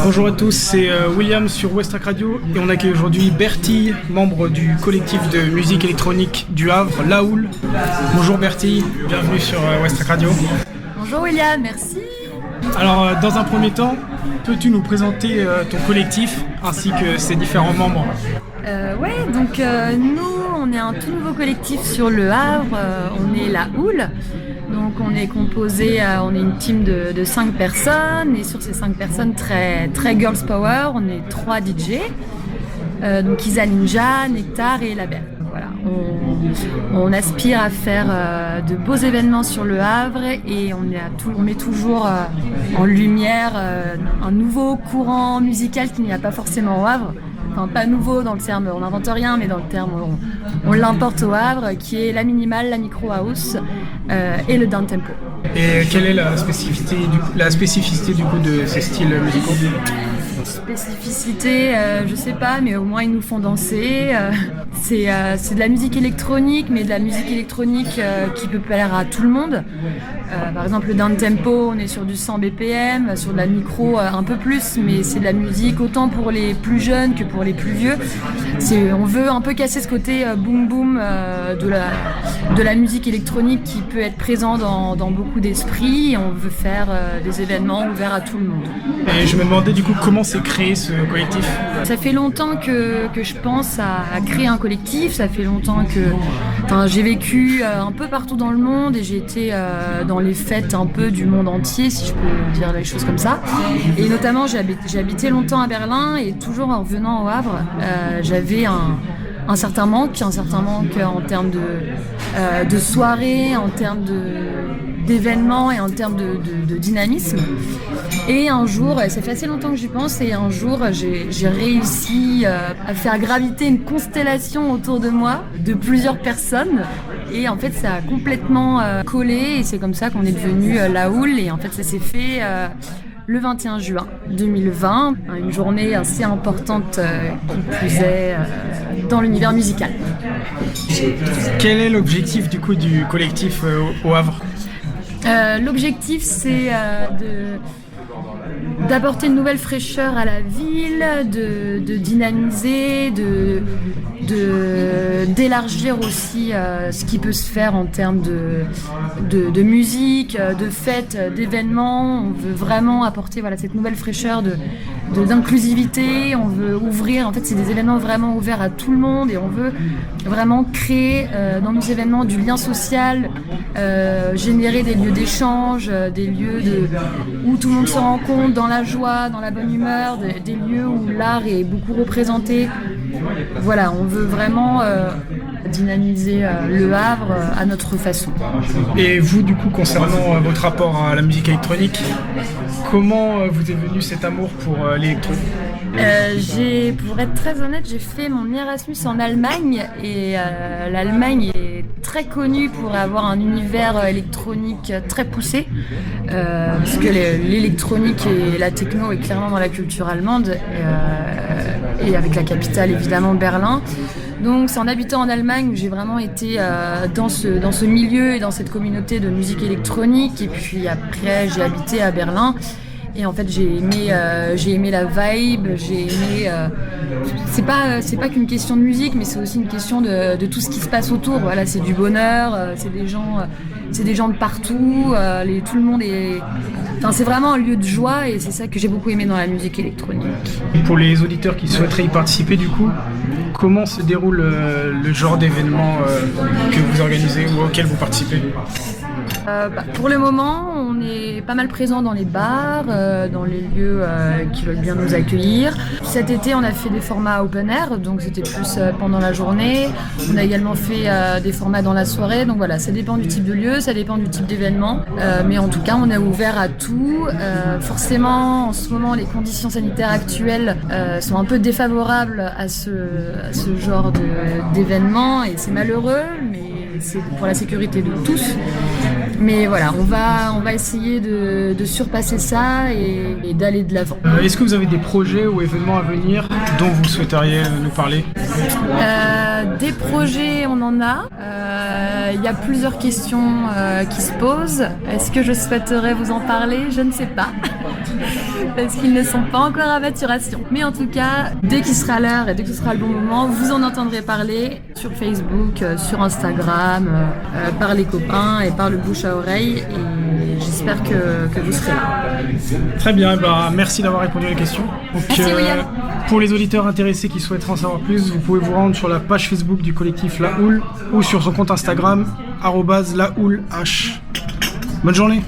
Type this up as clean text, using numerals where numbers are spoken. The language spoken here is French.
Bonjour à tous, c'est William sur Westrack Radio et on accueille aujourd'hui Bertie, membre du collectif de musique électronique du Havre, La Houle. Bonjour Bertie, bienvenue sur Westrack Radio. Bonjour William, merci. Alors dans un premier temps, peux-tu nous présenter ton collectif ainsi que ses différents membres? Nous on est un tout nouveau collectif sur le Havre, on est La Houle. Donc on est composé, on est une team de 5 personnes et sur ces 5 personnes très girls power, on est 3 DJ, donc Isa Ninja, Nectar et La Berthe. Voilà, on aspire à faire de beaux événements sur le Havre et on met toujours en lumière un nouveau courant musical qu'il n'y a pas forcément au Havre. Enfin, pas nouveau dans le terme, on n'invente rien, mais dans le terme, on l'importe au Havre, qui est la minimal, la micro house et le down tempo. Et quelle est la spécificité du coup de ces styles musicaux? Spécificité, je sais pas, mais au moins ils nous font danser. C'est de la musique électronique, mais de la musique électronique qui peut plaire à tout le monde. Par exemple, le down tempo, on est sur du 100 BPM, sur de la micro un peu plus, mais c'est de la musique autant pour les plus jeunes que pour les plus vieux. On veut un peu casser ce côté boom boom de la musique électronique qui peut être présent dans beaucoup d'esprits. Et on veut faire des événements ouverts à tout le monde. Et je me demandais du coup comment s'est créé ce collectif. Ça fait longtemps que je pense à créer un collectif. Ça fait longtemps que j'ai vécu un peu partout dans le monde et j'ai été dans les fêtes un peu du monde entier, si je peux dire les choses comme ça. Et notamment, j'ai habité longtemps à Berlin et toujours en revenant au Havre, j'avais un certain manque en termes de soirées, en termes d'événements et en termes de dynamisme. Et un jour, ça fait assez longtemps que j'y pense, et un jour j'ai réussi à faire graviter une constellation autour de moi de plusieurs personnes. Et en fait, ça a complètement collé et c'est comme ça qu'on est devenu La Houle. Et en fait, ça s'est fait le 21 juin 2020, une journée assez importante qui plus est dans l'univers musical. Quel est l'objectif du coup du collectif au Havre? L'objectif, c'est d'apporter une nouvelle fraîcheur à la ville, de dynamiser, d'élargir aussi ce qui peut se faire en termes de musique, de fêtes, d'événements. On veut vraiment apporter cette nouvelle fraîcheur d'inclusivité. On veut ouvrir, en fait c'est des événements vraiment ouverts à tout le monde et on veut vraiment créer dans nos événements du lien social, générer des lieux d'échange, des lieux où tout le monde se rencontre dans la joie, dans la bonne humeur, des lieux où l'art est beaucoup représenté. Voilà, on veut vraiment dynamiser le Havre à notre façon. Et vous, du coup, concernant votre rapport à la musique électronique, comment vous est venu cet amour pour l'électronique? Pour être très honnête, j'ai fait mon Erasmus en Allemagne et l'Allemagne est très connue pour avoir un univers électronique très poussé, parce que l'électronique et la techno est clairement dans la culture allemande et avec la capitale évidemment Berlin. Donc c'est en habitant en Allemagne où j'ai vraiment été dans ce milieu et dans cette communauté de musique électronique, et puis après j'ai habité à Berlin. Et en fait, j'ai aimé la vibe, j'ai aimé. C'est pas qu'une question de musique, mais c'est aussi une question de tout ce qui se passe autour. Voilà, c'est du bonheur, c'est des gens de partout. Tout le monde est. Enfin, c'est vraiment un lieu de joie et c'est ça que j'ai beaucoup aimé dans la musique électronique. Pour les auditeurs qui souhaiteraient y participer, du coup, comment se déroule le genre d'événement que vous organisez ou auquel vous participez? Pour le moment, on est pas mal présent dans les bars, dans les lieux qui veulent bien nous accueillir. Cet été, on a fait des formats open air, donc c'était plus pendant la journée. On a également fait des formats dans la soirée, donc voilà, ça dépend du type de lieu, ça dépend du type d'événement. Mais en tout cas, on est ouvert à tout. Forcément, en ce moment, les conditions sanitaires actuelles sont un peu défavorables à ce genre d'événement, et c'est malheureux, mais c'est pour la sécurité de tous. Mais voilà, on va essayer de surpasser ça et d'aller de l'avant. Est-ce que vous avez des projets ou événements à venir dont vous souhaiteriez nous parler? Des projets, on en a. il y a plusieurs questions qui se posent. Est-ce que je souhaiterais vous en parler? Je ne sais pas. Parce qu'ils ne sont pas encore à maturation. Mais en tout cas, dès qu'il sera l'heure et dès que ce sera le bon moment, vous en entendrez parler sur Facebook, sur Instagram, par les copains et par le bouche à oreille. Et j'espère que vous serez là. Très bien, merci d'avoir répondu à la question. Donc, merci William. Pour les auditeurs intéressés qui souhaiteraient en savoir plus, vous pouvez vous rendre sur la page Facebook du collectif La Houle ou sur son compte Instagram @lahouleH. Bonne journée.